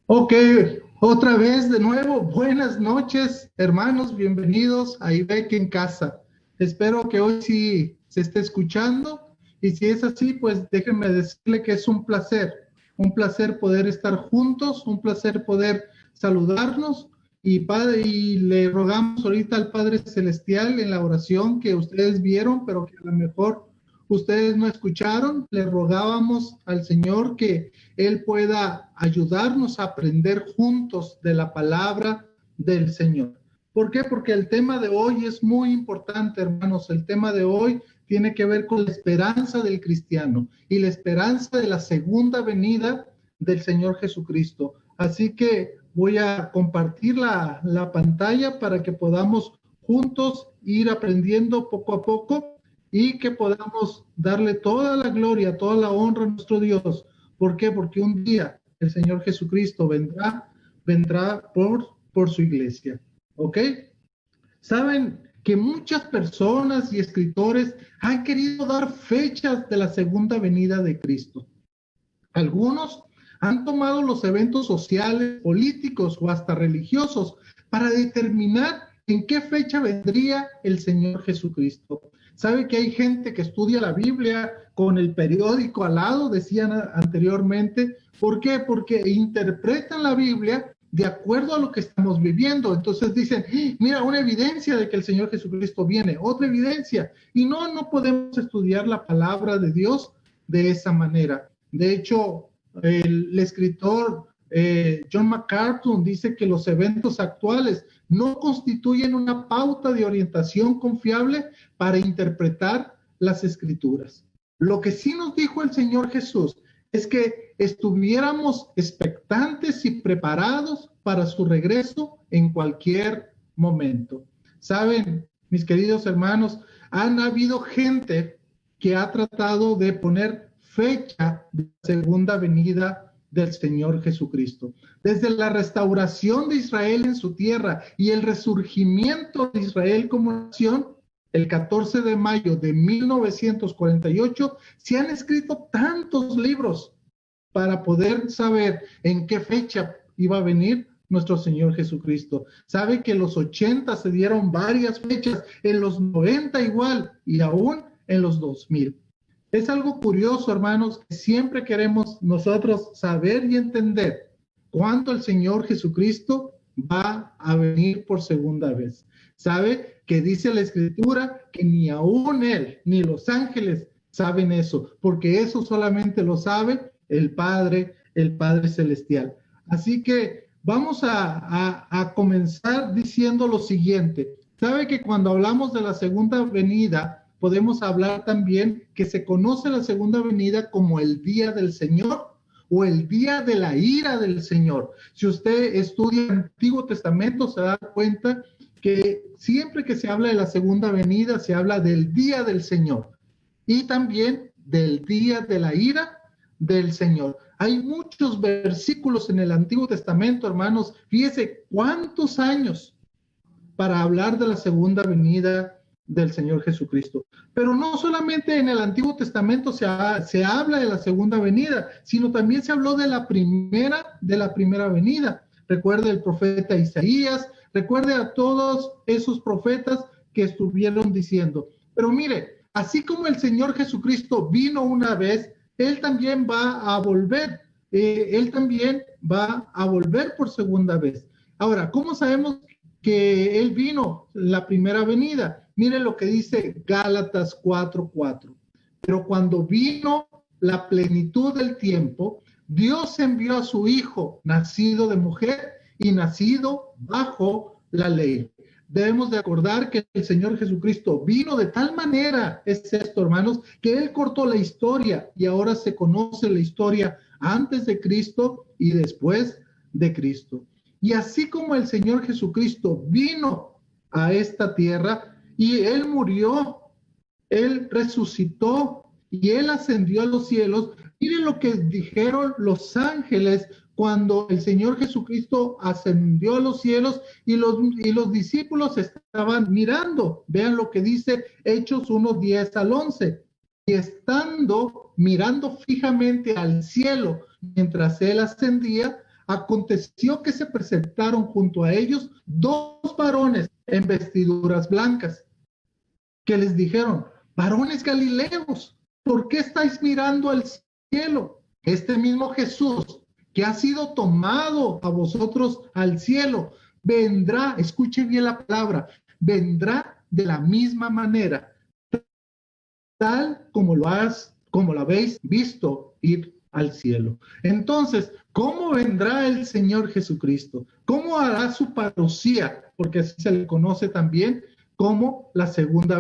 Ok, otra vez de nuevo, buenas noches, hermanos, bienvenidos a Ibeque en casa. Espero que hoy sí se esté escuchando y si es así, pues déjenme decirle que es un placer poder estar juntos, un placer poder saludarnos y Padre, y le rogamos ahorita al Padre Celestial en la oración que ustedes vieron, pero que a lo mejor ustedes no escucharon, le rogábamos al Señor que Él pueda ayudarnos a aprender juntos de la palabra del Señor. ¿Por qué? Porque el tema de hoy es muy importante, hermanos. El tema de hoy tiene que ver con la esperanza del cristiano y la esperanza de la segunda venida del Señor Jesucristo. Así que voy a compartir la pantalla para que podamos juntos ir aprendiendo poco a poco y que podamos darle toda la gloria, toda la honra a nuestro Dios. ¿Por qué? Porque un día el Señor Jesucristo vendrá por su iglesia. ¿Ok? Saben que muchas personas y escritores han querido dar fechas de la segunda venida de Cristo. Algunos han tomado los eventos sociales, políticos o hasta religiosos para determinar en qué fecha vendría el Señor Jesucristo. ¿Sabe que hay gente que estudia la Biblia con el periódico al lado, decían anteriormente? ¿Por qué? Porque interpretan la Biblia de acuerdo a lo que estamos viviendo. Entonces dicen, mira, una evidencia de que el Señor Jesucristo viene, otra evidencia. Y no podemos estudiar la palabra de Dios de esa manera. De hecho, el escritor John MacArthur dice que los eventos actuales no constituyen una pauta de orientación confiable para interpretar las escrituras. Lo que sí nos dijo el Señor Jesús es que estuviéramos expectantes y preparados para su regreso en cualquier momento. Saben, mis queridos hermanos, han habido gente que ha tratado de poner fecha de la segunda venida del Señor Jesucristo. Desde la restauración de Israel en su tierra y el resurgimiento de Israel como nación, el 14 de mayo de 1948, se han escrito tantos libros para poder saber en qué fecha iba a venir nuestro Señor Jesucristo. Sabe que en los 80 se dieron varias fechas, en los 90 igual y aún en los 2000. Es algo curioso, hermanos, que siempre queremos nosotros saber y entender cuándo el Señor Jesucristo va a venir por segunda vez. ¿Sabe? Que dice la Escritura que ni aún Él ni los ángeles saben eso, porque eso solamente lo sabe el Padre Celestial. Así que vamos a comenzar diciendo lo siguiente. ¿Sabe que cuando hablamos de la segunda venida, podemos hablar también que se conoce la segunda venida como el día del Señor o el día de la ira del Señor? Si usted estudia el Antiguo Testamento, se da cuenta que siempre que se habla de la segunda venida, se habla del día del Señor y también del día de la ira del Señor. Hay muchos versículos en el Antiguo Testamento, hermanos. Fíjese cuántos años para hablar de la segunda venida del Señor Jesucristo. Pero no solamente en el Antiguo Testamento se habla de la segunda venida, sino también se habló de la primera venida. Recuerde el profeta Isaías, recuerde a todos esos profetas que estuvieron diciendo. Pero mire, así como el Señor Jesucristo vino una vez, Él también va a volver. Él también va a volver por segunda vez. Ahora, ¿cómo sabemos que Él vino la primera venida? Mire lo que dice Gálatas 4:4. Pero cuando vino la plenitud del tiempo, Dios envió a su Hijo, nacido de mujer y nacido bajo la ley. Debemos de acordar que el Señor Jesucristo vino de tal manera, es esto, hermanos, que Él cortó la historia y ahora se conoce la historia antes de Cristo y después de Cristo. Y así como el Señor Jesucristo vino a esta tierra y Él murió, Él resucitó y Él ascendió a los cielos, miren lo que dijeron los ángeles cuando el Señor Jesucristo ascendió a los cielos y los discípulos estaban mirando. Vean lo que dice Hechos 1:10 al 11. Y estando mirando fijamente al cielo mientras Él ascendía, aconteció que se presentaron junto a ellos dos varones en vestiduras blancas, que les dijeron: varones galileos, ¿por qué estáis mirando al cielo? Este mismo Jesús que ha sido tomado a vosotros al cielo, vendrá, escuche bien la palabra, vendrá de la misma manera, tal como lo habéis visto ir al cielo. Entonces, ¿cómo vendrá el Señor Jesucristo? ¿Cómo hará su parucía? Porque así se le conoce también como la segunda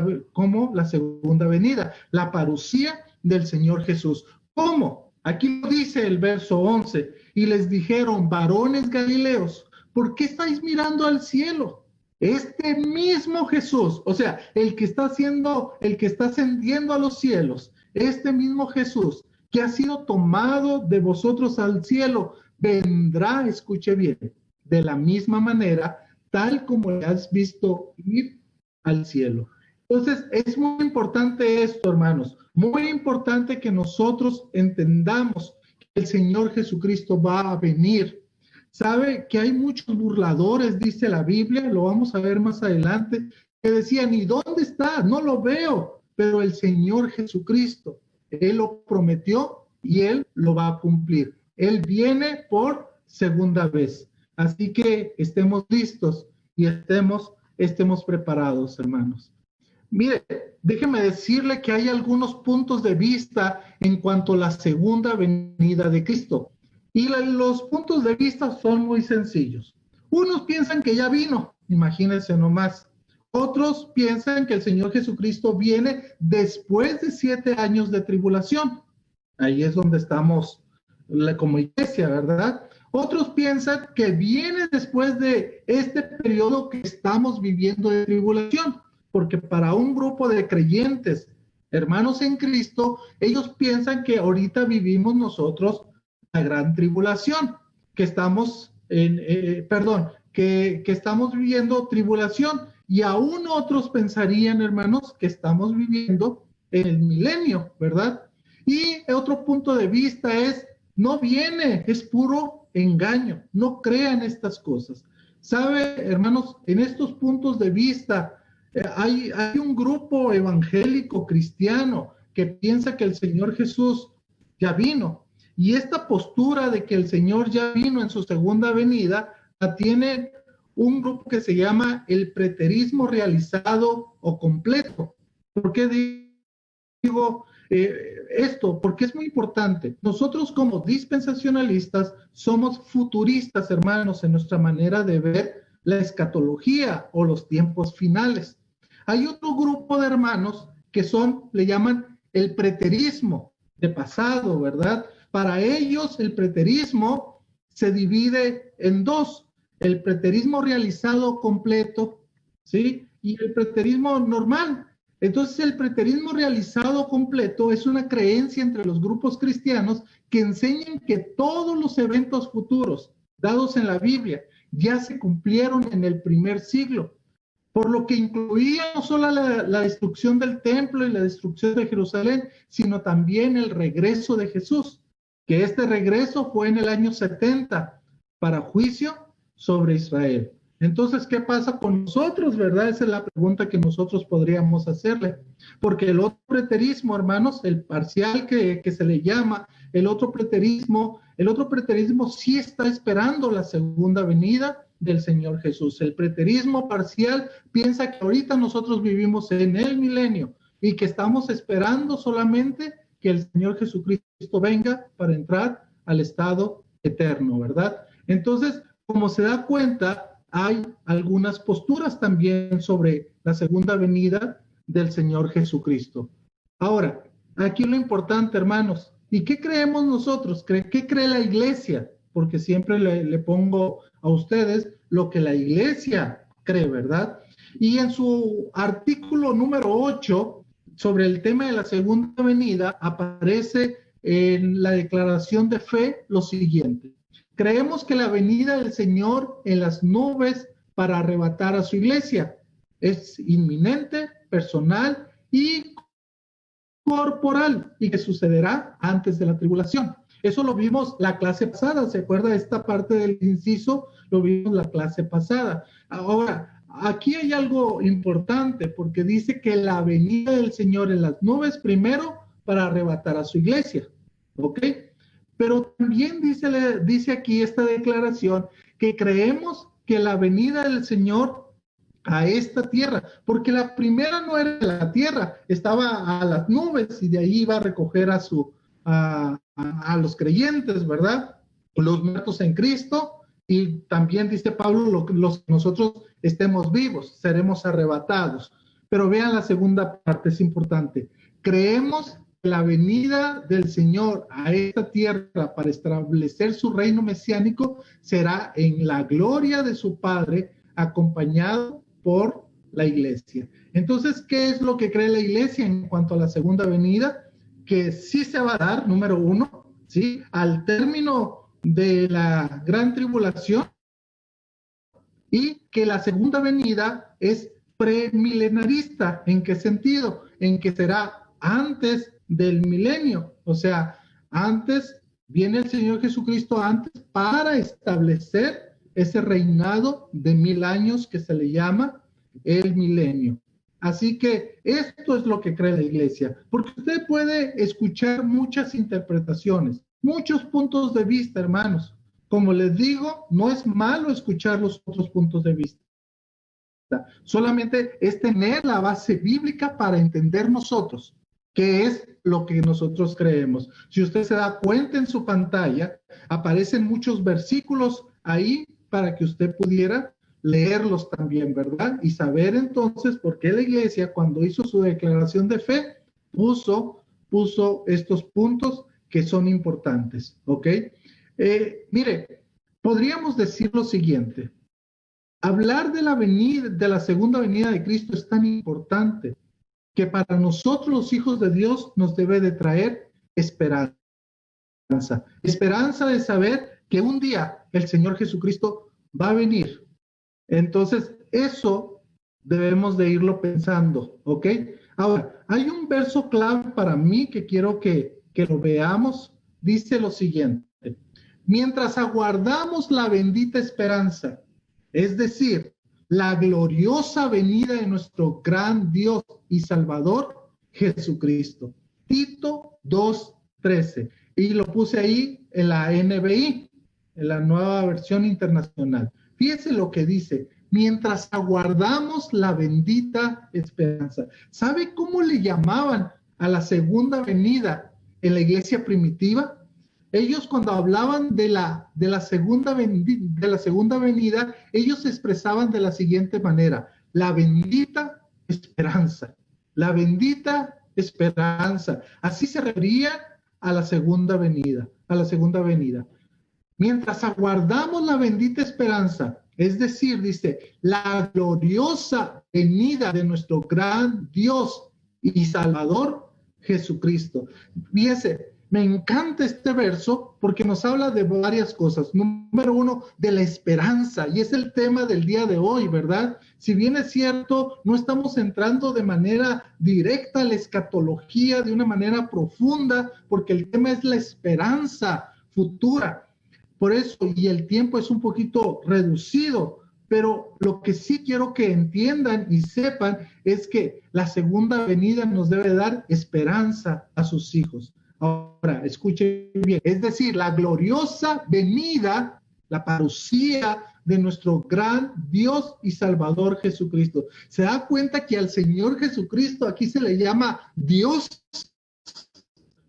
venida, la parucía del Señor Jesús. ¿Cómo? Aquí lo dice el verso 11, y les dijeron: varones galileos, ¿por qué estáis mirando al cielo? Este mismo Jesús, o sea, el que está ascendiendo a los cielos, este mismo Jesús que ha sido tomado de vosotros al cielo, vendrá, escuche bien, de la misma manera, tal como le has visto ir al cielo. Entonces, es muy importante esto, hermanos, muy importante que nosotros entendamos que el Señor Jesucristo va a venir. Sabe que hay muchos burladores, dice la Biblia, lo vamos a ver más adelante, que decían: ¿y dónde está? No lo veo. Pero el Señor Jesucristo, Él lo prometió y Él lo va a cumplir. Él viene por segunda vez. Así que estemos listos y estemos preparados, hermanos. Mire, déjeme decirle que hay algunos puntos de vista en cuanto a la segunda venida de Cristo. Y los puntos de vista son muy sencillos. Unos piensan que ya vino, imagínense nomás. Otros piensan que el Señor Jesucristo viene después de 7 años de tribulación. Ahí es donde estamos como iglesia, ¿verdad? Otros piensan que viene después de este periodo que estamos viviendo de tribulación, porque para un grupo de creyentes, hermanos en Cristo, ellos piensan que ahorita vivimos nosotros la gran tribulación, que estamos que estamos viviendo tribulación, y aún otros pensarían, hermanos, que estamos viviendo el milenio, ¿verdad? Y otro punto de vista es: no viene, es puro engaño, no crean estas cosas. ¿Sabe, hermanos? En estos puntos de vista hay un grupo evangélico cristiano que piensa que el Señor Jesús ya vino, y esta postura de que el Señor ya vino en su segunda venida la tiene un grupo que se llama el preterismo realizado o completo. ¿Por qué digo esto? Porque es muy importante. Nosotros como dispensacionalistas somos futuristas, hermanos, en nuestra manera de ver la escatología o los tiempos finales. Hay otro grupo de hermanos que le llaman el preterismo de pasado, ¿verdad? Para ellos el preterismo se divide en dos: el preterismo realizado completo, ¿sí? Y el preterismo normal. Entonces, el preterismo realizado completo es una creencia entre los grupos cristianos que enseñan que todos los eventos futuros dados en la Biblia ya se cumplieron en el primer siglo, por lo que incluía no solo la destrucción del templo y la destrucción de Jerusalén, sino también el regreso de Jesús, que este regreso fue en el año 70 para juicio sobre Israel. Entonces, ¿qué pasa con nosotros, verdad? Esa es la pregunta que nosotros podríamos hacerle. Porque el otro preterismo, hermanos, el parcial que se le llama, el otro preterismo sí está esperando la segunda venida del Señor Jesús. El preterismo parcial piensa que ahorita nosotros vivimos en el milenio y que estamos esperando solamente que el Señor Jesucristo venga para entrar al estado eterno, ¿verdad? Entonces, como se da cuenta, hay algunas posturas también sobre la segunda venida del Señor Jesucristo. Ahora, aquí lo importante, hermanos, ¿y qué creemos nosotros? ¿Qué cree la iglesia? Porque siempre le pongo a ustedes lo que la iglesia cree, ¿verdad? Y en su artículo número 8, sobre el tema de la segunda venida, aparece en la declaración de fe lo siguiente: creemos que la venida del Señor en las nubes para arrebatar a su iglesia es inminente, personal y corporal, y que sucederá antes de la tribulación. Eso lo vimos la clase pasada, ¿se acuerda? Esta parte del inciso lo vimos la clase pasada. Ahora, aquí hay algo importante porque dice que la venida del Señor en las nubes primero para arrebatar a su iglesia, ¿ok? Pero también dice aquí esta declaración que creemos que la venida del Señor a esta tierra, porque la primera no era la tierra, estaba a las nubes y de ahí iba a recoger a los creyentes, ¿verdad? Los muertos en Cristo, y también dice Pablo, los que nosotros estemos vivos, seremos arrebatados. Pero vean la segunda parte, es importante. Creemos que la venida del Señor a esta tierra para establecer su reino mesiánico será en la gloria de su Padre, acompañado por la iglesia. Entonces, ¿qué es lo que cree la iglesia en cuanto a la segunda venida? Que sí se va a dar, número uno, ¿sí? Al término de la gran tribulación, y que la segunda venida es premilenarista. ¿En qué sentido? En que será antes del milenio, o sea, antes viene el Señor Jesucristo antes para establecer ese reinado de 1000 años que se le llama el milenio. Así que esto es lo que cree la iglesia, porque usted puede escuchar muchas interpretaciones, muchos puntos de vista, hermanos. Como les digo, no es malo escuchar los otros puntos de vista. Solamente es tener la base bíblica para entender nosotros qué es lo que nosotros creemos. Si usted se da cuenta en su pantalla, aparecen muchos versículos ahí para que usted pudiera leerlos también, ¿verdad? Y saber entonces por qué la iglesia, cuando hizo su declaración de fe, puso estos puntos que son importantes, ¿ok? Mire, podríamos decir lo siguiente. Hablar de la segunda venida de Cristo es tan importante que para nosotros los hijos de Dios nos debe de traer esperanza. Esperanza de saber que un día el Señor Jesucristo va a venir. Entonces, eso debemos de irlo pensando, ¿ok? Ahora, hay un verso clave para mí que quiero que lo veamos. Dice lo siguiente. Mientras aguardamos la bendita esperanza, es decir, la gloriosa venida de nuestro gran Dios y Salvador, Jesucristo. Tito 2:13. Y lo puse ahí en la NBI, en la nueva versión internacional. Fíjese lo que dice, mientras aguardamos la bendita esperanza. ¿Sabe cómo le llamaban a la segunda venida en la iglesia primitiva? Ellos cuando hablaban de la segunda venida, ellos se expresaban de la siguiente manera: la bendita esperanza, la bendita esperanza. Así se refería a la segunda venida, Mientras aguardamos la bendita esperanza, es decir, dice, la gloriosa venida de nuestro gran Dios y Salvador, Jesucristo. Fíjese, me encanta este verso porque nos habla de varias cosas. Número uno, de la esperanza, y es el tema del día de hoy, ¿verdad? Si bien es cierto, no estamos entrando de manera directa a la escatología, de una manera profunda, porque el tema es la esperanza futura. Por eso, y el tiempo es un poquito reducido, pero lo que sí quiero que entiendan y sepan es que la segunda venida nos debe dar esperanza a sus hijos. Ahora, escuchen bien, es decir, la gloriosa venida, la parucía de nuestro gran Dios y Salvador Jesucristo. ¿Se da cuenta que al Señor Jesucristo aquí se le llama Dios?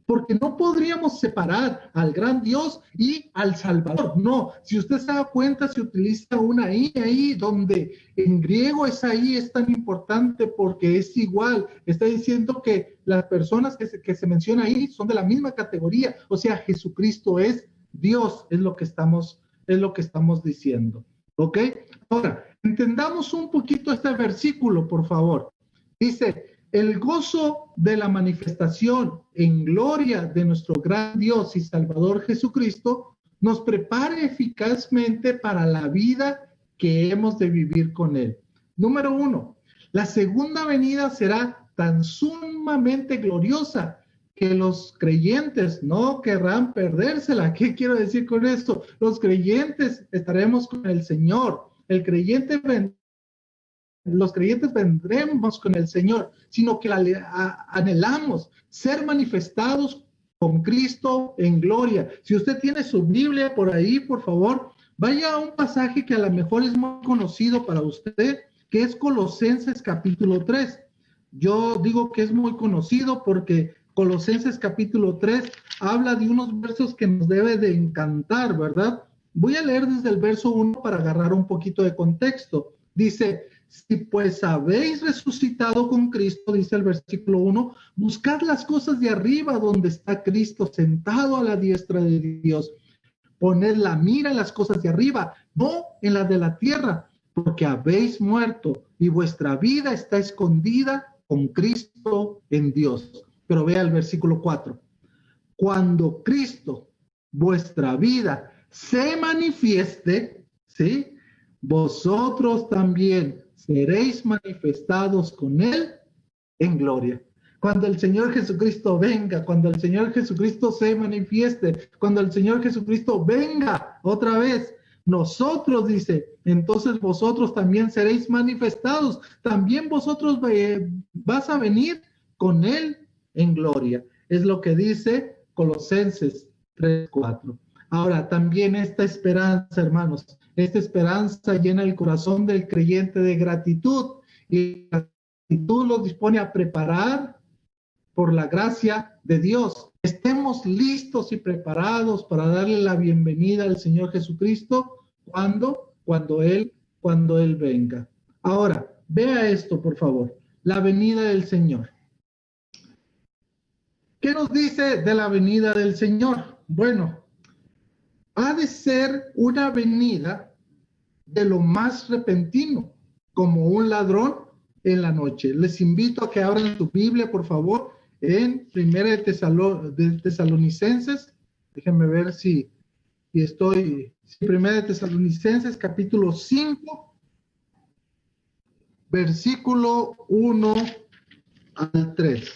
Porque no podríamos separar al gran Dios y al Salvador. No, si usted se da cuenta, se utiliza una I ahí, donde en griego esa I es tan importante porque es igual. Está diciendo que las personas que se menciona ahí son de la misma categoría. O sea, Jesucristo es Dios, es lo que estamos diciendo. ¿Ok? Ahora, entendamos un poquito este versículo, por favor. Dice: el gozo de la manifestación en gloria de nuestro gran Dios y Salvador Jesucristo nos prepara eficazmente para la vida que hemos de vivir con Él. Número uno, la segunda venida será tan sumamente gloriosa que los creyentes no querrán perdérsela. ¿Qué quiero decir con esto? Los creyentes estaremos con el Señor. Los creyentes vendremos con el Señor, sino que anhelamos ser manifestados con Cristo en gloria. Si usted tiene su Biblia por ahí, por favor, vaya a un pasaje que a lo mejor es muy conocido para usted, que es Colosenses capítulo 3. Yo digo que es muy conocido porque Colosenses capítulo 3 habla de unos versos que nos debe de encantar, ¿verdad? Voy a leer desde el verso 1 para agarrar un poquito de contexto. Dice: si pues habéis resucitado con Cristo, dice el versículo 1, buscad las cosas de arriba donde está Cristo sentado a la diestra de Dios. Poned la mira en las cosas de arriba, no en las de la tierra, porque habéis muerto y vuestra vida está escondida con Cristo en Dios. Pero vea el versículo 4. Cuando Cristo, vuestra vida, se manifieste, ¿sí? Vosotros también seréis manifestados con Él en gloria. Cuando el Señor Jesucristo venga, cuando el Señor Jesucristo se manifieste, cuando el Señor Jesucristo venga otra vez, nosotros, dice, entonces vosotros también seréis manifestados. También vosotros vas a venir con Él en gloria. Es lo que dice Colosenses 3:4. Ahora, también esta esperanza, hermanos, esta esperanza llena el corazón del creyente de gratitud, y la gratitud lo dispone a preparar por la gracia de Dios. Estemos listos y preparados para darle la bienvenida al Señor Jesucristo cuando Él venga. Ahora, vea esto, por favor, la venida del Señor. ¿Qué nos dice de la venida del Señor? Bueno, ha de ser una venida de lo más repentino, como un ladrón en la noche. Les invito a que abran su Biblia, por favor, en Primera de Tesalonicenses. Déjenme ver si estoy. Primera de Tesalonicenses, capítulo 5, versículo 1 al 3.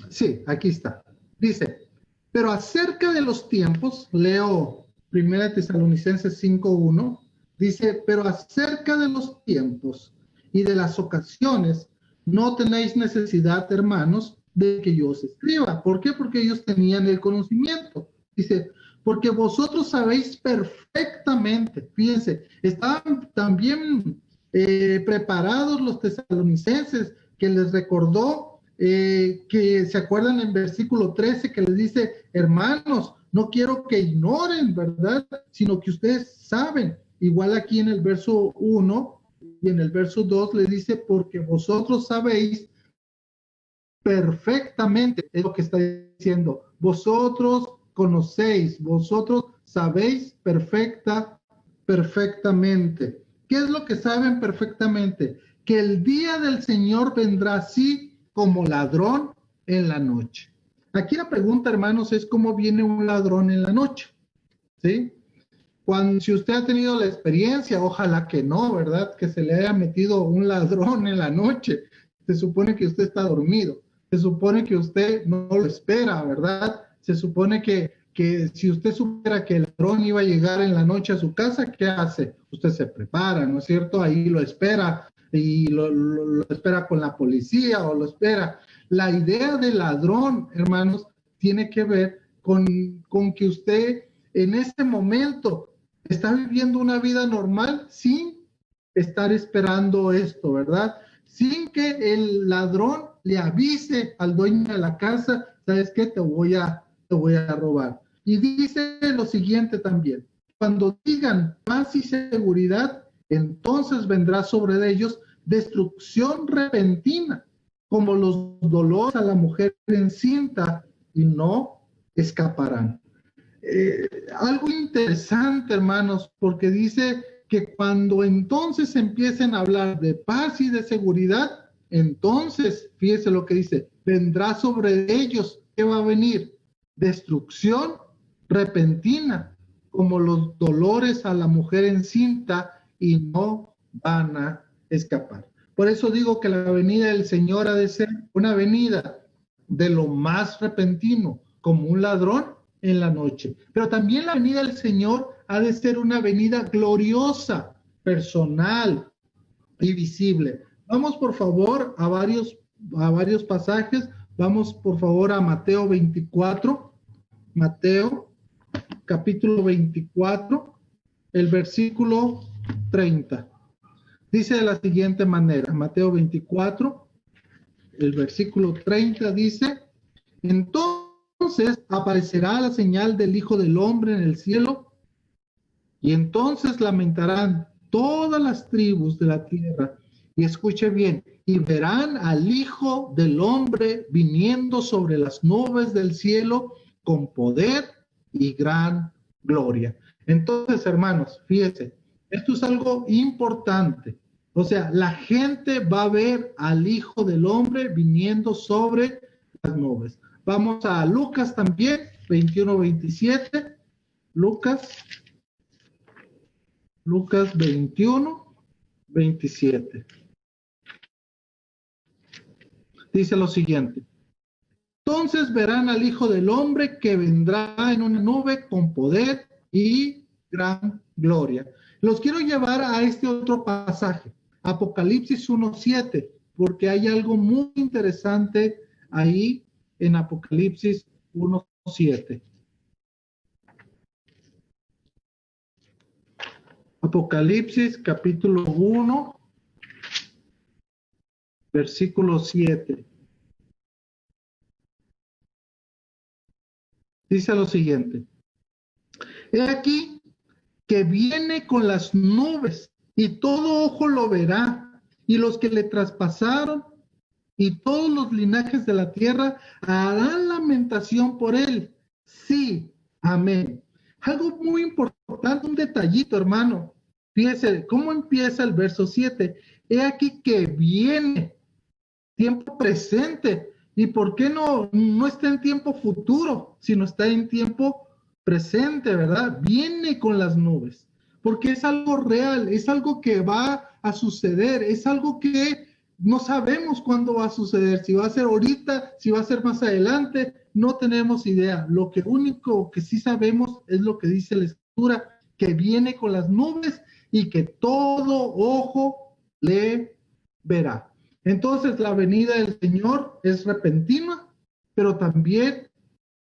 Sí, aquí está. Dice: pero acerca de los tiempos, leo Primera Tesalonicenses 5:1, dice: pero acerca de los tiempos y de las ocasiones, no tenéis necesidad, hermanos, de que yo os escriba. ¿Por qué? Porque ellos tenían el conocimiento. Dice: porque vosotros sabéis perfectamente, fíjense, estaban también preparados los tesalonicenses, que les recordó que se acuerdan en versículo 13 que les dice: hermanos, no quiero que ignoren, ¿verdad? Sino que ustedes saben. Igual aquí en el verso 1 y en el verso 2 le dice: porque vosotros sabéis perfectamente, es lo que está diciendo. Vosotros conocéis, vosotros sabéis perfectamente. ¿Qué es lo que saben perfectamente? Que el día del Señor vendrá así como ladrón en la noche. Aquí la pregunta, hermanos, es: ¿cómo viene un ladrón en la noche? ¿Sí? Si usted ha tenido la experiencia, ojalá que no, ¿verdad? Que se le haya metido un ladrón en la noche. Se supone que usted está dormido. Se supone que usted no lo espera, ¿verdad? Se supone que si usted supiera que el ladrón iba a llegar en la noche a su casa, ¿qué hace? Usted se prepara, ¿no es cierto? Ahí lo espera y lo espera con la policía o lo espera. La idea del ladrón, hermanos, tiene que ver con que usted en este momento está viviendo una vida normal sin estar esperando esto, ¿verdad? Sin que el ladrón le avise al dueño de la casa: ¿sabes qué? Te voy a robar. Y dice lo siguiente también: cuando digan paz y seguridad, entonces vendrá sobre ellos destrucción repentina, como los dolores a la mujer encinta, y no escaparán. Algo interesante, hermanos, porque dice que cuando entonces empiecen a hablar de paz y de seguridad, entonces, fíjese lo que dice: vendrá sobre ellos, ¿qué va a venir? Destrucción repentina, como los dolores a la mujer encinta, y no van a escapar. Por eso digo que la venida del Señor ha de ser una venida de lo más repentino, como un ladrón en la noche. Pero también la venida del Señor ha de ser una venida gloriosa, personal y visible. Vamos por favor a varios pasajes. Vamos por favor a Mateo 24, Mateo capítulo 24, el versículo 30. Dice de la siguiente manera, Mateo 24, el versículo 30 dice: entonces aparecerá la señal del Hijo del Hombre en el cielo, y entonces lamentarán todas las tribus de la tierra. Y escuche bien, y verán al Hijo del Hombre viniendo sobre las nubes del cielo con poder y gran gloria. Entonces, hermanos, fíjense, esto es algo importante. O sea, la gente va a ver al Hijo del Hombre viniendo sobre las nubes. Vamos a Lucas también, 21-27. Lucas 21-27. Dice lo siguiente: entonces verán al Hijo del Hombre que vendrá en una nube con poder y gran gloria. Los quiero llevar a este otro pasaje, Apocalipsis 1:7, porque hay algo muy interesante ahí en Apocalipsis 1:7. Apocalipsis capítulo 1, versículo 7. Dice lo siguiente: he aquí que viene con las nubes, y todo ojo lo verá, y los que le traspasaron, y todos los linajes de la tierra harán lamentación por él. Sí, amén. Algo muy importante, un detallito, hermano. Fíjese cómo empieza el verso 7. He aquí que viene, tiempo presente. ¿Y por qué no está en tiempo futuro, sino está en tiempo presente, verdad? Viene con las nubes, porque es algo real, es algo que va a suceder, es algo que no sabemos cuándo va a suceder, si va a ser ahorita, si va a ser más adelante, no tenemos idea. Lo que único que sí sabemos es lo que dice la Escritura, que viene con las nubes y que todo ojo le verá. Entonces la venida del Señor es repentina, pero también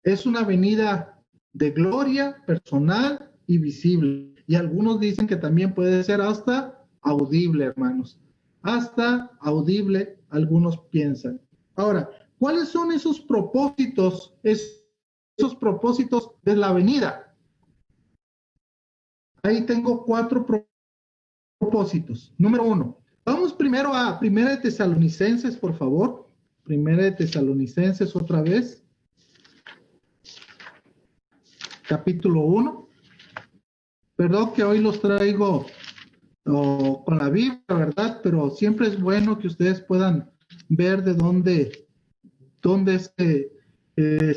es una venida de gloria personal y visible. Y algunos dicen que también puede ser hasta audible, hermanos. Hasta audible, algunos piensan. Ahora, ¿cuáles son esos propósitos de la venida? Ahí tengo 4 propósitos. Número 1. Vamos primero a Primera de Tesalonicenses, por favor. Primera de Tesalonicenses otra vez. Capítulo 1. Perdón que hoy los traigo con la Biblia, ¿verdad? Pero siempre es bueno que ustedes puedan ver de dónde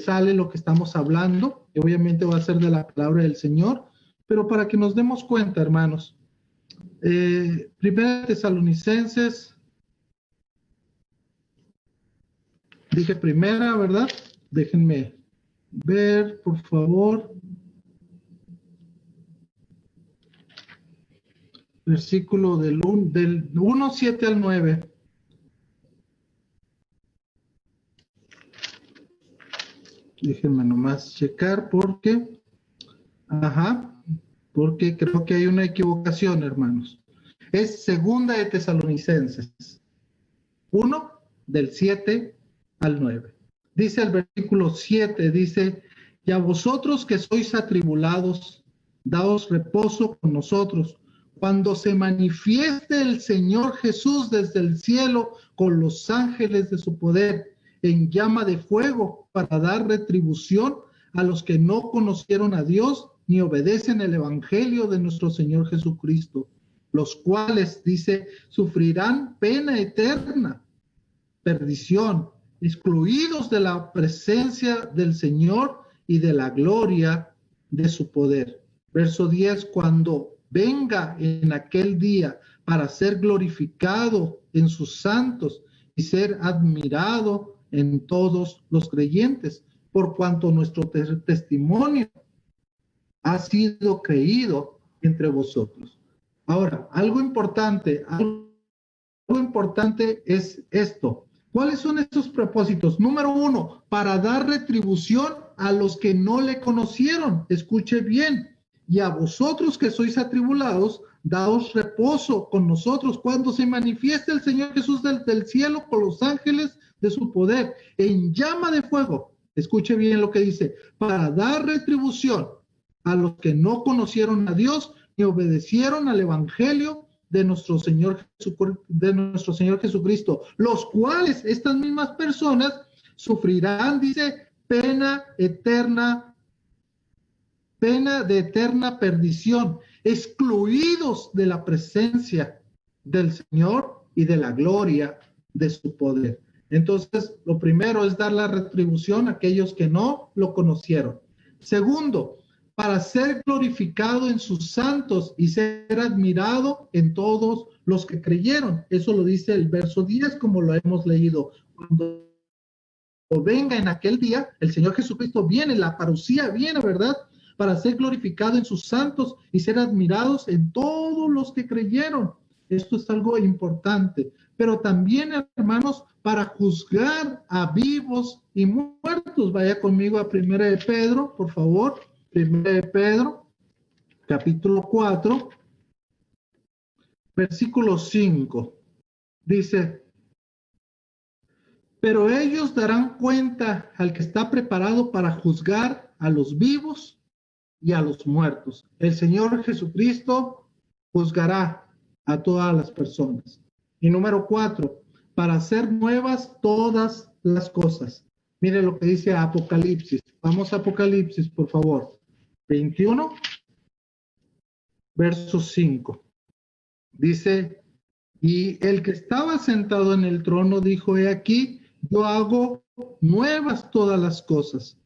sale lo que estamos hablando. Y obviamente va a ser de la palabra del Señor. Pero para que nos demos cuenta, hermanos. Primera Tesalonicenses, dije primera, ¿verdad? Déjenme ver, por favor. Versículo del 1:7 al 9. Déjenme nomás checar porque creo que hay una equivocación, hermanos. Es segunda de Tesalonicenses 1, del 7 al 9. Dice el versículo 7, dice: y a vosotros que sois atribulados, daos reposo con nosotros, cuando se manifieste el Señor Jesús desde el cielo con los ángeles de su poder, en llama de fuego, para dar retribución a los que no conocieron a Dios ni obedecen el evangelio de nuestro Señor Jesucristo, los cuales, dice, sufrirán pena eterna, perdición, excluidos de la presencia del Señor y de la gloria de su poder. Verso 10, cuando venga en aquel día para ser glorificado en sus santos y ser admirado en todos los creyentes, por cuanto nuestro testimonio ha sido creído entre vosotros. Ahora, algo importante es esto. ¿Cuáles son estos propósitos? Número uno, para dar retribución a los que no le conocieron. Escuche bien. Y a vosotros que sois atribulados, daos reposo con nosotros cuando se manifieste el Señor Jesús del cielo con los ángeles de su poder en llama de fuego. Escuche bien lo que dice. Para dar retribución a los que no conocieron a Dios ni obedecieron al evangelio de nuestro Señor Jesucristo, los cuales, estas mismas personas, sufrirán, dice, pena de eterna perdición, excluidos de la presencia del Señor y de la gloria de su poder. Entonces, lo primero es dar la retribución a aquellos que no lo conocieron. Segundo, para ser glorificado en sus santos y ser admirado en todos los que creyeron. Eso lo dice el verso 10, como lo hemos leído. Cuando venga en aquel día, el Señor Jesucristo viene, la parucía viene, ¿verdad? Para ser glorificado en sus santos y ser admirados en todos los que creyeron. Esto es algo importante. Pero también, hermanos, para juzgar a vivos y muertos. Vaya conmigo a 1 de Pedro, por favor. 1 de Pedro, capítulo 4, versículo 5. Dice, pero ellos darán cuenta al que está preparado para juzgar a los vivos y a los muertos. El Señor Jesucristo juzgará a todas las personas. Y número 4, para hacer nuevas todas las cosas. Mire lo que dice Apocalipsis. Vamos a Apocalipsis, por favor. 21, verso 5. Dice, y el que estaba sentado en el trono dijo, he aquí, yo hago nuevas todas las cosas.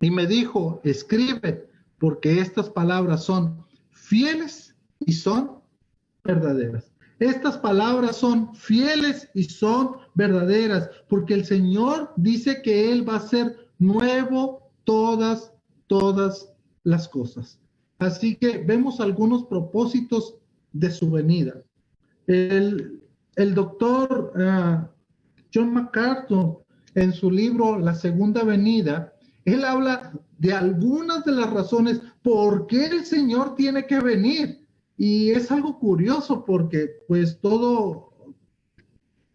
Y me dijo, escribe, porque estas palabras son fieles y son verdaderas. Estas palabras son fieles y son verdaderas, porque el Señor dice que Él va a hacer nuevo todas las cosas. Así que vemos algunos propósitos de su venida. El doctor John MacArthur, en su libro La Segunda Venida, él habla de algunas de las razones por qué el Señor tiene que venir. Y es algo curioso porque pues todo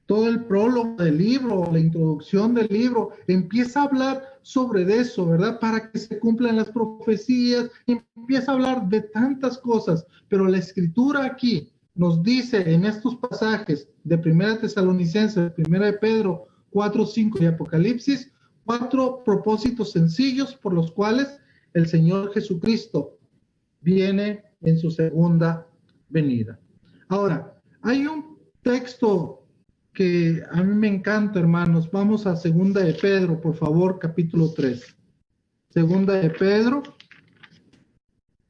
el prólogo del libro, la introducción del libro, empieza a hablar sobre eso, ¿verdad? Para que se cumplan las profecías, empieza a hablar de tantas cosas, pero la escritura aquí nos dice en estos pasajes de 1 Tesalonicenses, 1 de Pedro 4, 5 y Apocalipsis, 4 propósitos sencillos por los cuales el Señor Jesucristo viene en su segunda venida. Ahora, hay un texto que a mí me encanta, hermanos. Vamos a 2 de Pedro, por favor, capítulo 3. 2 de Pedro,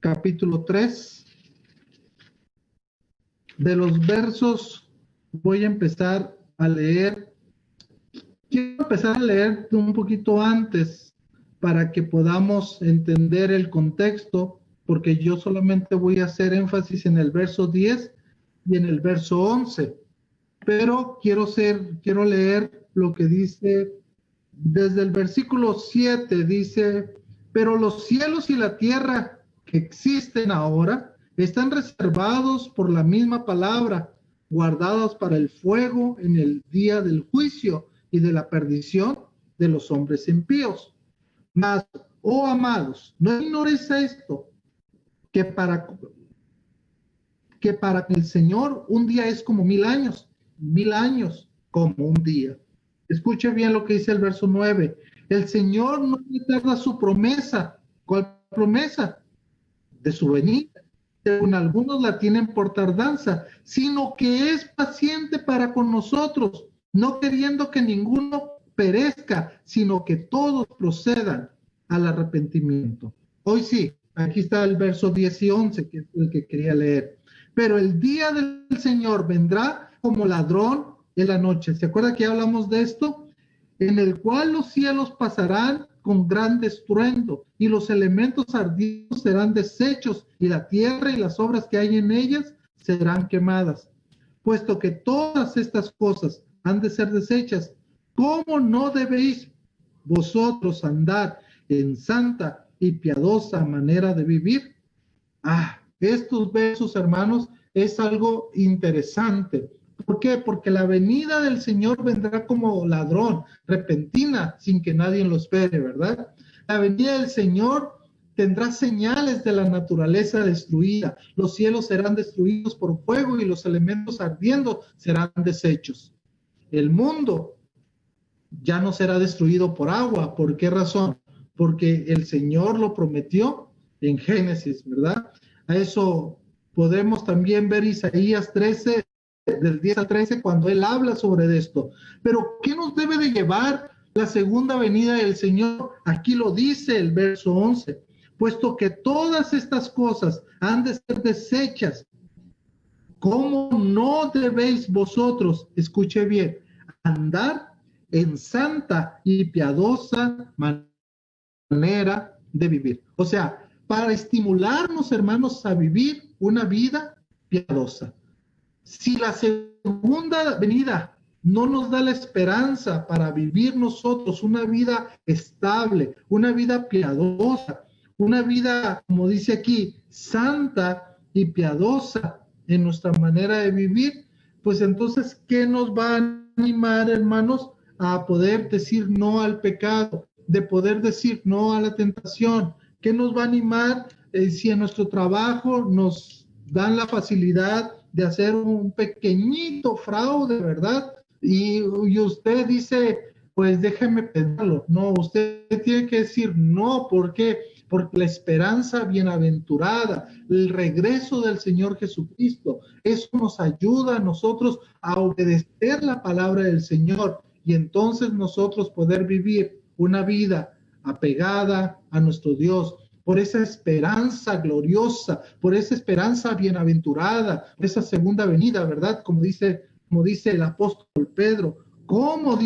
capítulo 3. De los versos voy a empezar a leer. Quiero empezar a leer un poquito antes para que podamos entender el contexto, porque yo solamente voy a hacer énfasis en el verso 10 y en el verso 11. Pero quiero leer lo que dice desde el versículo 7, dice, pero los cielos y la tierra que existen ahora están reservados por la misma palabra, guardados para el fuego en el día del juicio y de la perdición de los hombres impíos. Mas, oh amados, no ignoréis esto, que para el Señor un día es como 1000 años, 1000 años como un día. Escuche bien lo que dice el verso 9. El Señor no tarda su promesa. ¿Cuál promesa? De su venida. Según algunos la tienen por tardanza, sino que es paciente para con nosotros, no queriendo que ninguno perezca, sino que todos procedan al arrepentimiento. Hoy sí, aquí está el verso 10 y 11, que es el que quería leer. Pero el día del Señor vendrá como ladrón en la noche. ¿Se acuerda que ya hablamos de esto? En el cual los cielos pasarán con gran estruendo, y los elementos ardientes serán deshechos, y la tierra y las obras que hay en ellas serán quemadas. Puesto que todas estas cosas han de ser deshechas, ¿cómo no debéis vosotros andar en santa y piadosa manera de vivir? Estos versos, hermanos, es algo interesante. ¿Por qué? Porque la venida del Señor vendrá como ladrón, repentina, sin que nadie lo espere, ¿verdad? La venida del Señor tendrá señales de la naturaleza destruida. Los cielos serán destruidos por fuego y los elementos ardiendo serán deshechos. El mundo ya no será destruido por agua. ¿Por qué razón? Porque el Señor lo prometió en Génesis, ¿verdad? A eso podemos también ver Isaías 13, del 10 al 13, cuando él habla sobre esto. Pero, ¿qué nos debe de llevar la segunda venida del Señor? Aquí lo dice el verso 11. Puesto que todas estas cosas han de ser deshechas, ¿cómo no debéis vosotros, escuche bien, andar en santa y piadosa manera de vivir? O sea, para estimularnos, hermanos, a vivir una vida piadosa. Si la segunda venida no nos da la esperanza para vivir nosotros una vida estable, una vida piadosa, una vida, como dice aquí, santa y piadosa en nuestra manera de vivir, pues entonces, ¿qué nos va a animar, hermanos, a poder decir no al pecado, de poder decir no a la tentación? ¿Qué nos va a animar si en nuestro trabajo nos dan la facilidad de hacer un pequeñito fraude, ¿verdad? Y usted dice, pues déjeme pensarlo. No, usted tiene que decir no. ¿Por qué? Porque la esperanza bienaventurada, el regreso del Señor Jesucristo, eso nos ayuda a nosotros a obedecer la palabra del Señor y entonces nosotros poder vivir una vida apegada a nuestro Dios, por esa esperanza gloriosa, por esa esperanza bienaventurada, por esa segunda venida, ¿verdad? Como dice el apóstol Pedro, ¿cómo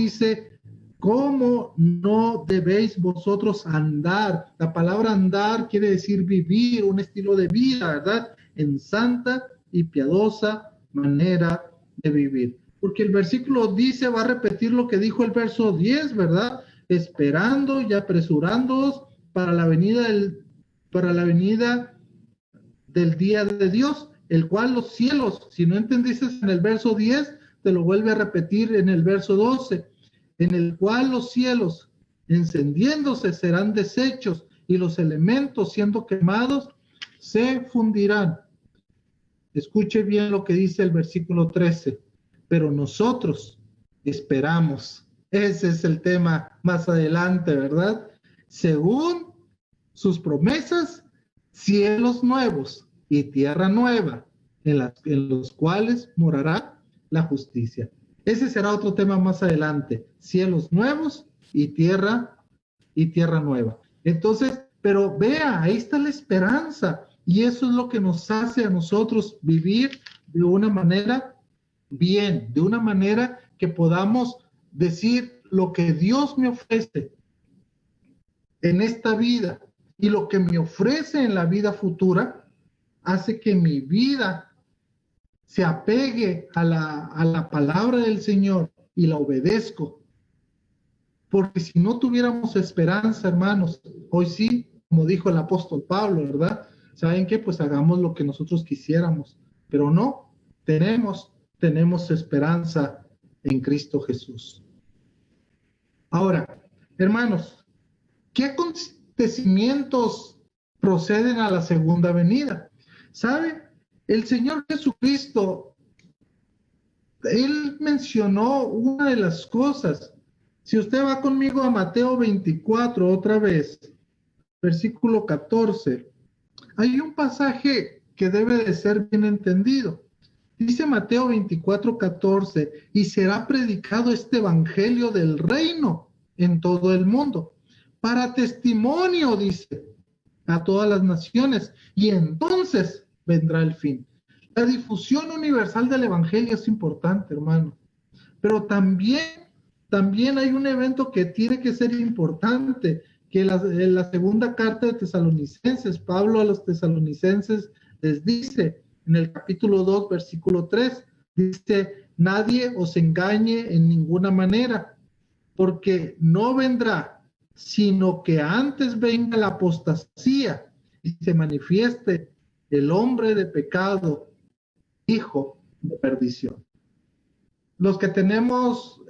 no debéis vosotros andar? La palabra andar quiere decir vivir, un estilo de vida, ¿verdad? En santa y piadosa manera de vivir. Porque el versículo dice, va a repetir lo que dijo el verso 10, ¿verdad? Esperando y apresurándoos para la venida del día de Dios, el cual los cielos, si no entendiste en el verso 10, te lo vuelve a repetir en el verso 12, en el cual los cielos encendiéndose serán deshechos y los elementos siendo quemados se fundirán. Escuche bien lo que dice el versículo 13. Pero nosotros esperamos. Ese es el tema más adelante, ¿verdad? Según sus promesas, cielos nuevos y tierra nueva, en los cuales morará la justicia. Ese será otro tema más adelante. Cielos nuevos y tierra nueva. Entonces, pero vea, ahí está la esperanza. Y eso es lo que nos hace a nosotros vivir de una manera bien, de una manera que podamos decir lo que Dios me ofrece en esta vida y lo que me ofrece en la vida futura, hace que mi vida se apegue a la palabra del Señor y la obedezco. Porque si no tuviéramos esperanza, hermanos, hoy sí, como dijo el apóstol Pablo, ¿verdad? ¿Saben qué? Pues hagamos lo que nosotros quisiéramos, pero no, tenemos esperanza en Cristo Jesús. Ahora, hermanos, ¿qué acontecimientos proceden a la segunda venida? ¿Sabe? El Señor Jesucristo, Él mencionó una de las cosas. Si usted va conmigo a Mateo 24 otra vez, versículo 14, hay un pasaje que debe de ser bien entendido. Dice Mateo 24, 14, y será predicado este evangelio del reino en todo el mundo, para testimonio, dice, a todas las naciones, y entonces vendrá el fin. La difusión universal del Evangelio es importante, hermano. Pero también hay un evento que tiene que ser importante, que en la segunda carta de Tesalonicenses, Pablo a los tesalonicenses les dice, en el capítulo 2, versículo 3, dice, nadie os engañe en ninguna manera, porque no vendrá, sino que antes venga la apostasía y se manifieste el hombre de pecado, hijo de perdición. Los que tenemos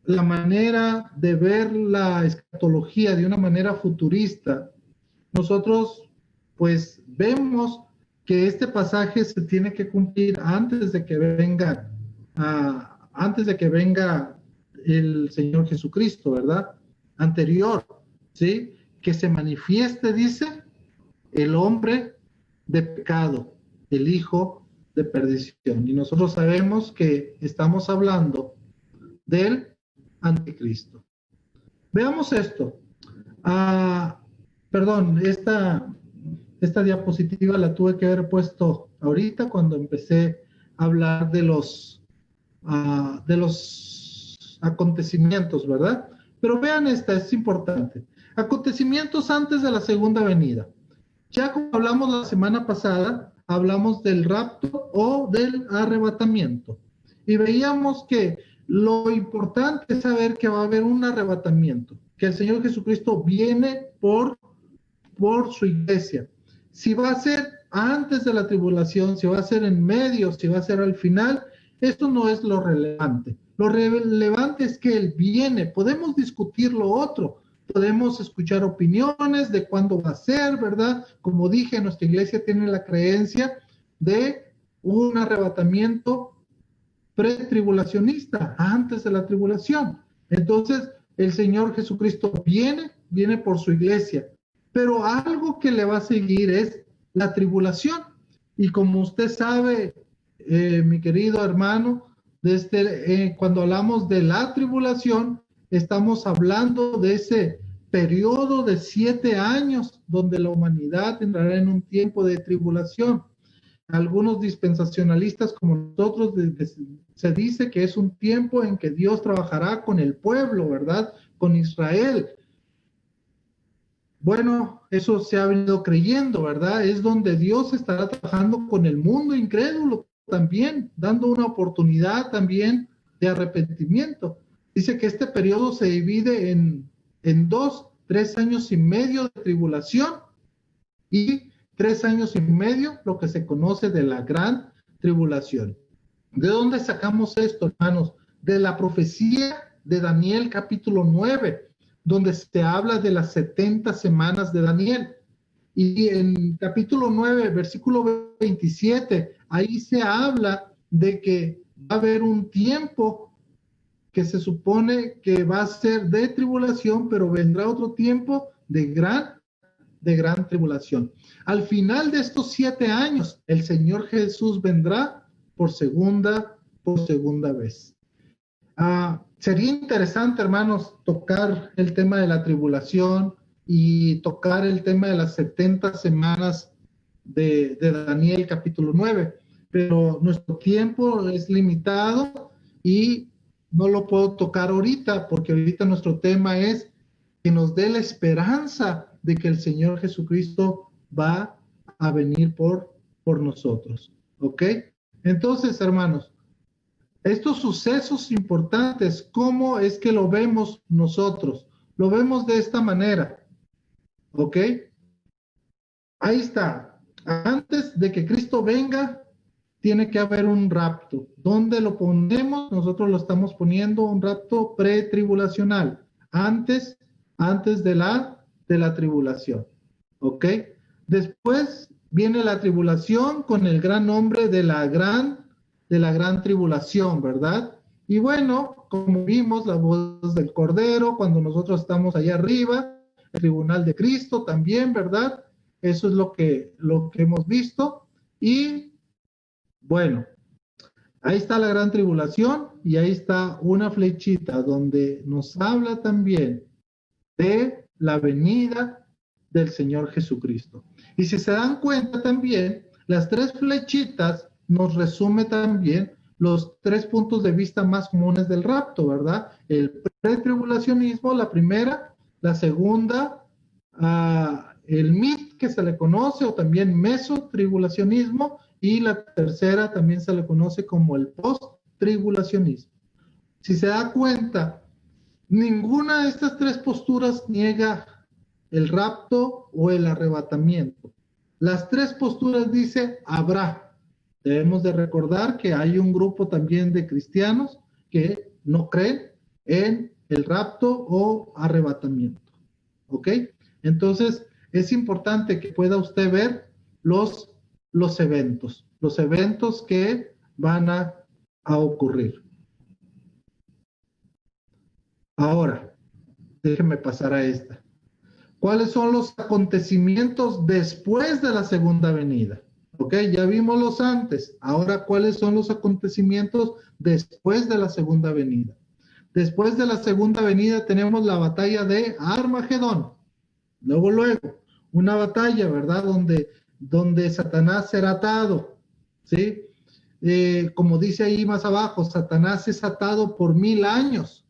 la manera de ver la escatología de una manera futurista, nosotros pues vemos que este pasaje se tiene que cumplir antes de que venga el Señor Jesucristo, ¿verdad? Anterior, ¿sí? Que se manifieste, dice, el hombre de pecado, el hijo de perdición. Y nosotros sabemos que estamos hablando del anticristo. Veamos esto. Perdón, esta diapositiva la tuve que haber puesto ahorita cuando empecé a hablar de los acontecimientos, ¿verdad? Pero vean esta, es importante. Acontecimientos antes de la segunda venida. Ya como hablamos la semana pasada, hablamos del rapto o del arrebatamiento. Y veíamos que lo importante es saber que va a haber un arrebatamiento, que el Señor Jesucristo viene por su iglesia. Si va a ser antes de la tribulación, si va a ser en medio, si va a ser al final, esto no es lo relevante. Lo relevante es que Él viene. Podemos discutir lo otro, podemos escuchar opiniones de cuándo va a ser, ¿verdad? Como dije, nuestra iglesia tiene la creencia de un arrebatamiento pretribulacionista, antes de la tribulación. Entonces, el Señor Jesucristo viene por su iglesia, pero algo que le va a seguir es la tribulación. Y como usted sabe, mi querido hermano, cuando hablamos de la tribulación, estamos hablando de ese periodo de 7 años donde la humanidad entrará en un tiempo de tribulación. Algunos dispensacionalistas como nosotros se dice que es un tiempo en que Dios trabajará con el pueblo, ¿verdad? Con Israel. Bueno, eso se ha venido creyendo, ¿verdad? Es donde Dios estará trabajando con el mundo incrédulo también, dando una oportunidad también de arrepentimiento. Dice que este periodo se divide en 3 años y medio de tribulación y 3 años y medio, lo que se conoce de la gran tribulación. ¿De dónde sacamos esto, hermanos? De la profecía de Daniel capítulo 9, donde se habla de las 70 semanas de Daniel. Y en capítulo 9, versículo 27, ahí se habla de que va a haber un tiempo que se supone que va a ser de tribulación, pero vendrá otro tiempo de gran tribulación. Al final de estos 7 años, el Señor Jesús vendrá por segunda vez. Sería interesante, hermanos, tocar el tema de la tribulación y tocar el tema de las 70 semanas de Daniel capítulo 9, pero nuestro tiempo es limitado y no lo puedo tocar ahorita, porque ahorita nuestro tema es que nos dé la esperanza de que el Señor Jesucristo va a venir por nosotros. ¿Ok? Entonces, hermanos, estos sucesos importantes, ¿cómo es que lo vemos nosotros? Lo vemos de esta manera. ¿Ok? Ahí está. Antes de que Cristo venga, tiene que haber un rapto. ¿Dónde lo ponemos? Nosotros lo estamos poniendo un rapto pretribulacional. Antes de la tribulación. ¿Ok? Después viene la tribulación con el gran nombre de la gran tribulación, ¿verdad? Y bueno, como vimos, la voz del Cordero, cuando nosotros estamos allá arriba, el tribunal de Cristo también, ¿verdad? Eso es lo que hemos visto. Y bueno, ahí está la gran tribulación y ahí está una flechita donde nos habla también de la venida del Señor Jesucristo. Y si se dan cuenta también, Las tres flechitas nos resume también los tres puntos de vista más comunes del rapto, ¿verdad? El pretribulacionismo, la primera, la segunda, el MIT, que se le conoce, o también mesotribulacionismo, y la tercera también se le conoce como el post-tribulacionismo. Si se da cuenta, ninguna de estas tres posturas niega el rapto o el arrebatamiento. Las tres posturas dice habrá. Debemos de recordar que hay un grupo también de cristianos que no creen en el rapto o arrebatamiento. ¿Ok? Entonces, es importante que pueda usted ver los eventos que van a ocurrir. Ahora, déjeme pasar a esta. ¿Cuáles son los acontecimientos después de la segunda venida? Ok, ya vimos los antes. Ahora, ¿cuáles son los acontecimientos después de la segunda venida? Después de la segunda venida tenemos la batalla de Armagedón. Luego, una batalla, ¿verdad? Donde Satanás será atado, ¿sí? Como dice ahí más abajo, Satanás es atado por 1000 años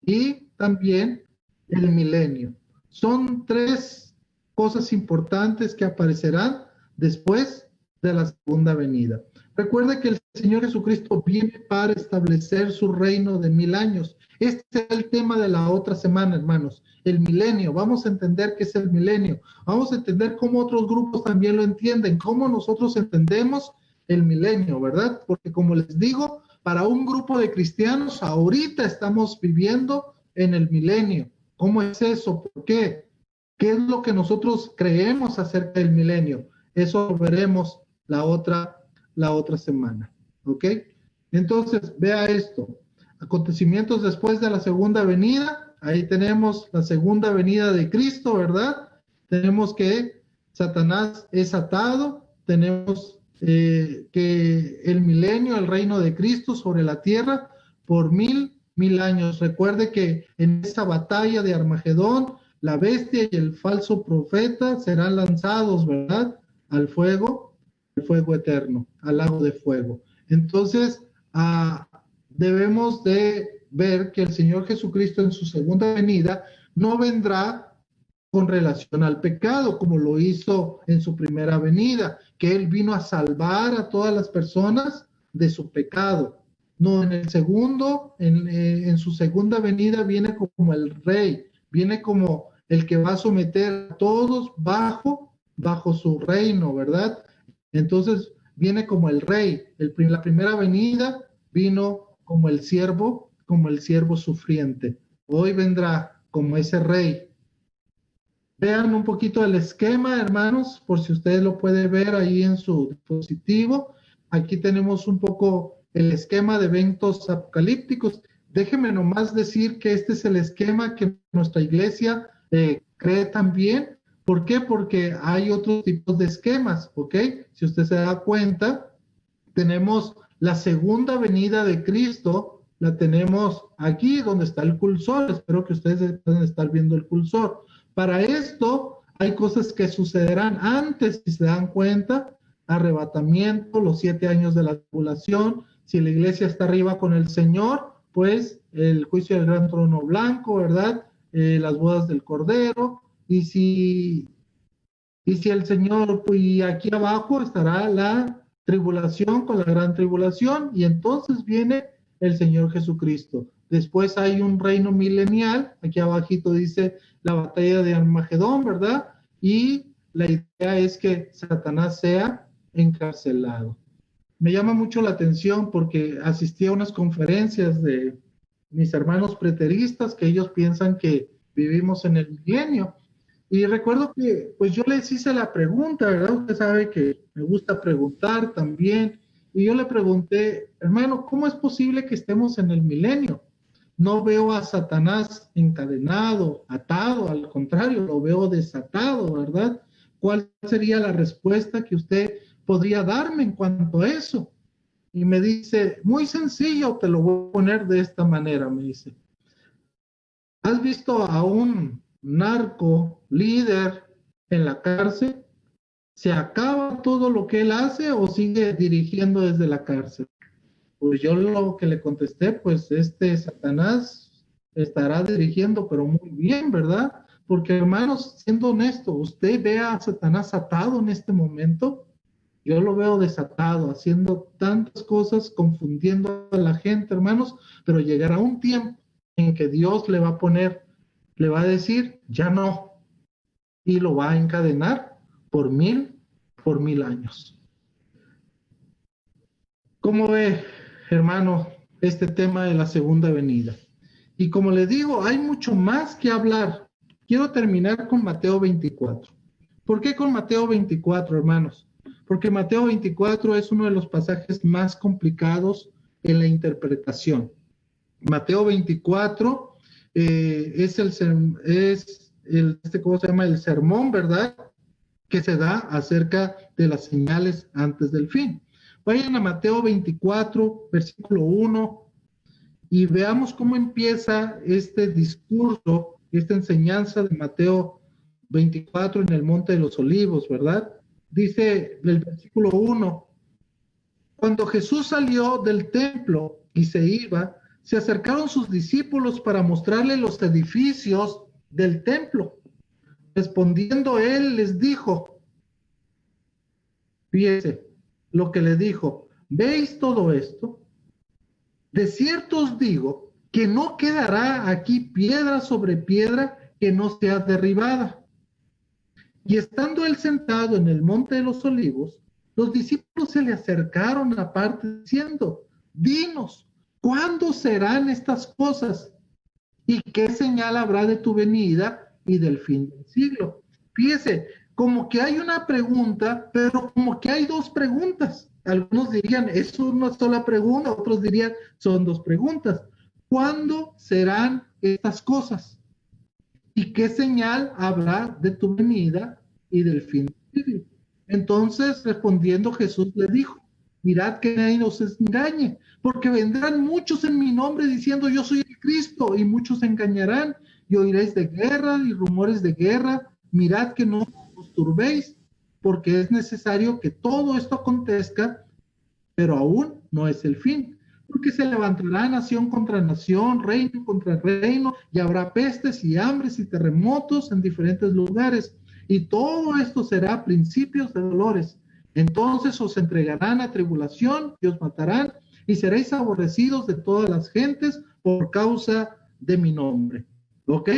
y también el milenio. Son tres cosas importantes que aparecerán después de la segunda venida. Recuerde que el Señor Jesucristo viene para establecer su reino de 1000 años. Este es el tema de la otra semana, hermanos. El milenio. Vamos a entender qué es el milenio. Vamos a entender cómo otros grupos también lo entienden, cómo nosotros entendemos el milenio, ¿verdad? Porque como les digo, para un grupo de cristianos, ahorita estamos viviendo en el milenio. ¿Cómo es eso? ¿Por qué? ¿Qué es lo que nosotros creemos acerca del milenio? Eso lo veremos la otra semana. ¿Ok? Entonces, vea esto. Acontecimientos después de la segunda venida. Ahí tenemos la segunda venida de Cristo, ¿verdad? Tenemos que Satanás es atado. Tenemos que el milenio, el reino de Cristo sobre la tierra por 1000 años. Recuerde que en esa batalla de Armagedón, la bestia y el falso profeta serán lanzados, ¿verdad? Al fuego eterno, al lago de fuego. Entonces, debemos de ver que el Señor Jesucristo en su segunda venida no vendrá con relación al pecado, como lo hizo en su primera venida, que Él vino a salvar a todas las personas de su pecado. No, en el segundo, en su segunda venida viene como el rey, viene como el que va a someter a todos bajo su reino, ¿verdad? Entonces viene como el rey. La primera venida vino como el siervo sufriente. Hoy vendrá como ese rey. Vean un poquito el esquema, hermanos, por si ustedes lo pueden ver ahí en su dispositivo. Aquí tenemos un poco el esquema de eventos apocalípticos. Déjenme nomás decir que este es el esquema que nuestra iglesia cree también. ¿Por qué? Porque hay otros tipos de esquemas, ¿ok? Si usted se da cuenta, tenemos la segunda venida de Cristo, la tenemos aquí donde está el cursor. Espero que ustedes puedan estar viendo el cursor. Para esto hay cosas que sucederán antes, si se dan cuenta: arrebatamiento, los 7 años de la tribulación. Si la iglesia está arriba con el Señor, pues el juicio del gran trono blanco, ¿verdad? Las bodas del Cordero. Y si el Señor, y aquí abajo estará la tribulación con la gran tribulación, y entonces viene el Señor Jesucristo. Después hay un reino milenial, aquí abajito dice la batalla de Armagedón, ¿verdad? Y la idea es que Satanás sea encarcelado. Me llama mucho la atención porque asistí a unas conferencias de mis hermanos preteristas que ellos piensan que vivimos en el milenio. Y recuerdo que pues yo les hice la pregunta, ¿verdad? Usted sabe que me gusta preguntar también. Y yo le pregunté: hermano, ¿cómo es posible que estemos en el milenio? No veo a Satanás encadenado, atado, al contrario, lo veo desatado, ¿verdad? ¿Cuál sería la respuesta que usted podría darme en cuanto a eso? Y me dice: muy sencillo, te lo voy a poner de esta manera, me dice. ¿Has visto a un narco líder en la cárcel? ¿Se acaba todo lo que él hace o sigue dirigiendo desde la cárcel? Pues yo lo que le contesté, pues este Satanás estará dirigiendo, pero muy bien, ¿verdad? Porque hermanos, siendo honesto, ¿usted ve a Satanás atado en este momento? Yo lo veo desatado, haciendo tantas cosas, confundiendo a la gente, hermanos, pero llegará un tiempo en que Dios le va a poner, le va a decir, ya no, y lo va a encadenar por mil años. ¿Cómo ve, hermano, este tema de la segunda venida? Y como le digo, hay mucho más que hablar. Quiero terminar con Mateo 24. ¿Por qué con Mateo 24, hermanos? Porque Mateo 24 es uno de los pasajes más complicados en la interpretación. Mateo 24 ¿cómo se llama? El sermón, ¿verdad? Que se da acerca de las señales antes del fin. Vayan a Mateo 24, versículo 1, y veamos cómo empieza este discurso, esta enseñanza de Mateo 24 en el Monte de los Olivos, ¿verdad? Dice el versículo 1, cuando Jesús salió del templo y se iba, se acercaron sus discípulos para mostrarle los edificios del templo. Respondiendo él les dijo, fíjese lo que le dijo, ¿veis todo esto? De cierto os digo que no quedará aquí piedra sobre piedra que no sea derribada. Y estando él sentado en el monte de los olivos, los discípulos se le acercaron aparte diciendo, dinos, ¿cuándo serán estas cosas? ¿Y qué señal habrá de tu venida y del fin del siglo? Fíjese, como que hay una pregunta, pero como que hay dos preguntas. Algunos dirían, es una sola pregunta, otros dirían, son dos preguntas. ¿Cuándo serán estas cosas? ¿Y qué señal habrá de tu venida y del fin del siglo? Entonces, respondiendo Jesús le dijo, mirad que nadie os engañe, porque vendrán muchos en mi nombre diciendo yo soy el Cristo, y muchos se engañarán, y oiréis de guerra y rumores de guerra, mirad que no os turbéis, porque es necesario que todo esto acontezca, pero aún no es el fin, porque se levantará nación contra nación, reino contra reino, y habrá pestes y hambres y terremotos en diferentes lugares, y todo esto será principios de dolores. Entonces os entregarán a tribulación y os matarán, y seréis aborrecidos de todas las gentes por causa de mi nombre. ¿Ok?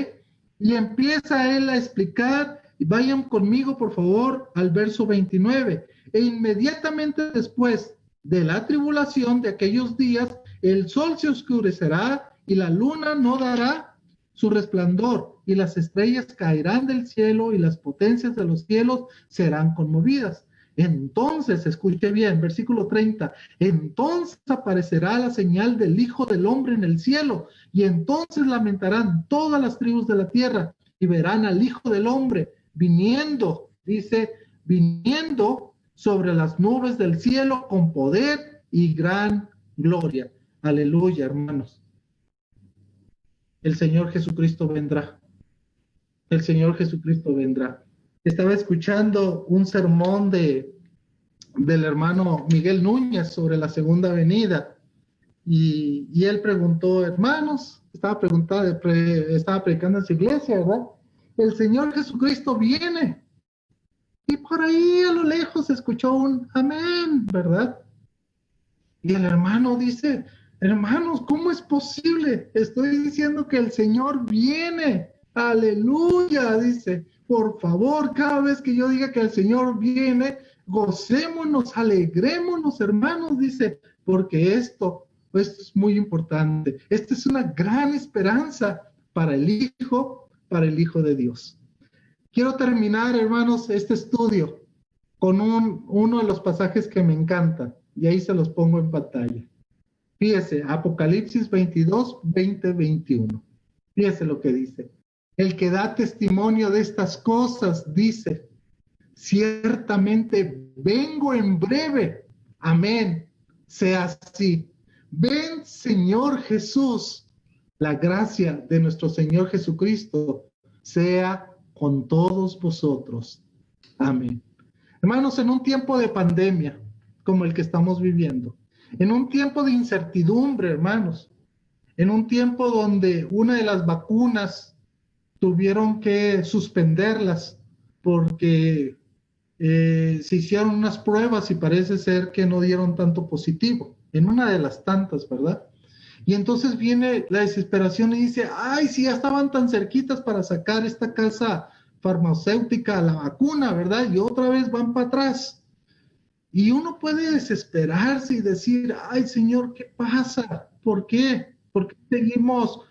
Y empieza él a explicar, y vayan conmigo por favor al verso 29. E inmediatamente después de la tribulación de aquellos días, el sol se oscurecerá y la luna no dará su resplandor, y las estrellas caerán del cielo y las potencias de los cielos serán conmovidas. Entonces, escuche bien, versículo 30, entonces aparecerá la señal del Hijo del Hombre en el cielo, y entonces lamentarán todas las tribus de la tierra, y verán al Hijo del Hombre viniendo, dice, viniendo sobre las nubes del cielo con poder y gran gloria. Aleluya, hermanos. El Señor Jesucristo vendrá. El Señor Jesucristo vendrá. Estaba escuchando un sermón del hermano Miguel Núñez sobre la segunda venida y él preguntó, hermanos, estaba predicando en su iglesia, ¿verdad? El Señor Jesucristo viene. Y por ahí a lo lejos se escuchó un amén, ¿verdad? Y el hermano dice, hermanos, ¿cómo es posible? Estoy diciendo que el Señor viene. Aleluya, dice. Por favor, cada vez que yo diga que el Señor viene, gocémonos, alegrémonos, hermanos, dice, porque esto es muy importante. Esta es una gran esperanza para el Hijo de Dios. Quiero terminar, hermanos, este estudio con uno de los pasajes que me encanta, y ahí se los pongo en pantalla. Fíjese, Apocalipsis 22, 20, 21. Fíjese lo que dice. El que da testimonio de estas cosas dice, ciertamente vengo en breve. Amén. Sea así. Ven, Señor Jesús. La gracia de nuestro Señor Jesucristo sea con todos vosotros. Amén. Hermanos, en un tiempo de pandemia como el que estamos viviendo, en un tiempo de incertidumbre, hermanos, en un tiempo donde una de las vacunas tuvieron que suspenderlas porque se hicieron unas pruebas y parece ser que no dieron tanto positivo, en una de las tantas, ¿verdad? Y entonces viene la desesperación y dice, ay, si ya estaban tan cerquitas para sacar esta casa farmacéutica, la vacuna, ¿verdad? Y otra vez van para atrás. Y uno puede desesperarse y decir, ay, Señor, ¿qué pasa? ¿Por qué? ¿Por qué seguimos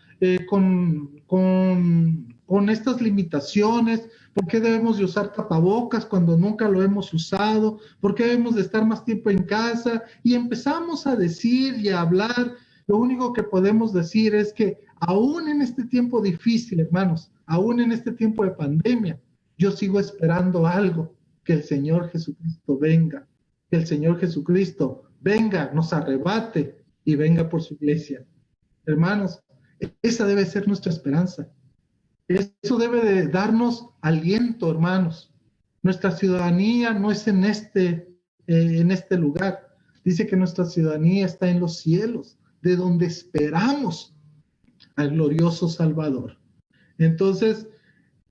con estas limitaciones? ¿Por qué debemos de usar tapabocas cuando nunca lo hemos usado? ¿Por qué debemos de estar más tiempo en casa? Y empezamos a decir y a hablar. Lo único que podemos decir es que aún en este tiempo difícil, hermanos, aún en este tiempo de pandemia, yo sigo esperando algo, que el Señor Jesucristo venga, que el Señor Jesucristo venga, nos arrebate y venga por su iglesia. Hermanos, esa debe ser nuestra esperanza. Eso debe de darnos aliento, hermanos. Nuestra ciudadanía no es en este lugar. Dice que nuestra ciudadanía está en los cielos, de donde esperamos al glorioso Salvador. Entonces,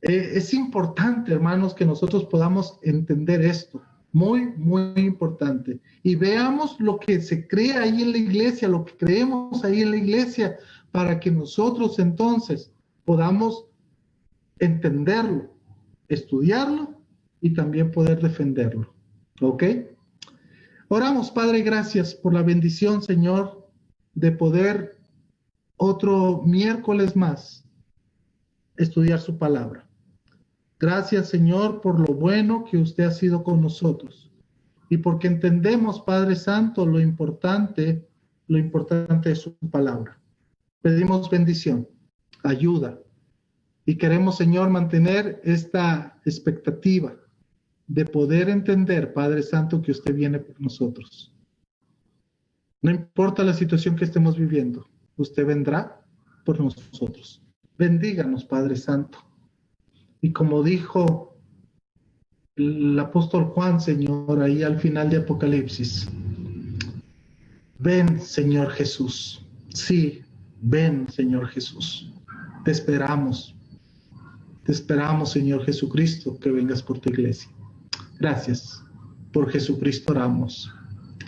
es importante, hermanos, que nosotros podamos entender esto. Muy, muy importante. Y veamos lo que se cree ahí en la iglesia, lo que creemos ahí en la iglesia, para que nosotros entonces podamos entenderlo, estudiarlo y también poder defenderlo. ¿Ok? Oramos, Padre, gracias por la bendición, Señor, de poder otro miércoles más estudiar su palabra. Gracias, Señor, por lo bueno que usted ha sido con nosotros y porque entendemos, Padre Santo, lo importante de su palabra. Pedimos bendición, ayuda y queremos, Señor, mantener esta expectativa de poder entender, Padre Santo, que usted viene por nosotros. No importa la situación que estemos viviendo, usted vendrá por nosotros. Bendíganos, Padre Santo. Y como dijo el apóstol Juan, Señor, ahí al final de Apocalipsis, ven, Señor Jesús. Sí, ven, Señor Jesús. Te esperamos, Señor Jesucristo, que vengas por tu iglesia. Gracias. Por Jesucristo oramos.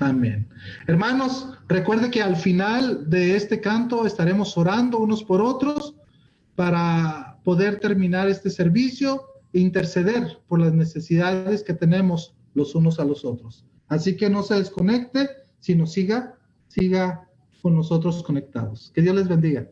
Amén. Hermanos, recuerde que al final de este canto estaremos orando unos por otros para poder terminar este servicio e interceder por las necesidades que tenemos los unos a los otros. Así que no se desconecte, sino siga con nosotros conectados. Que Dios les bendiga.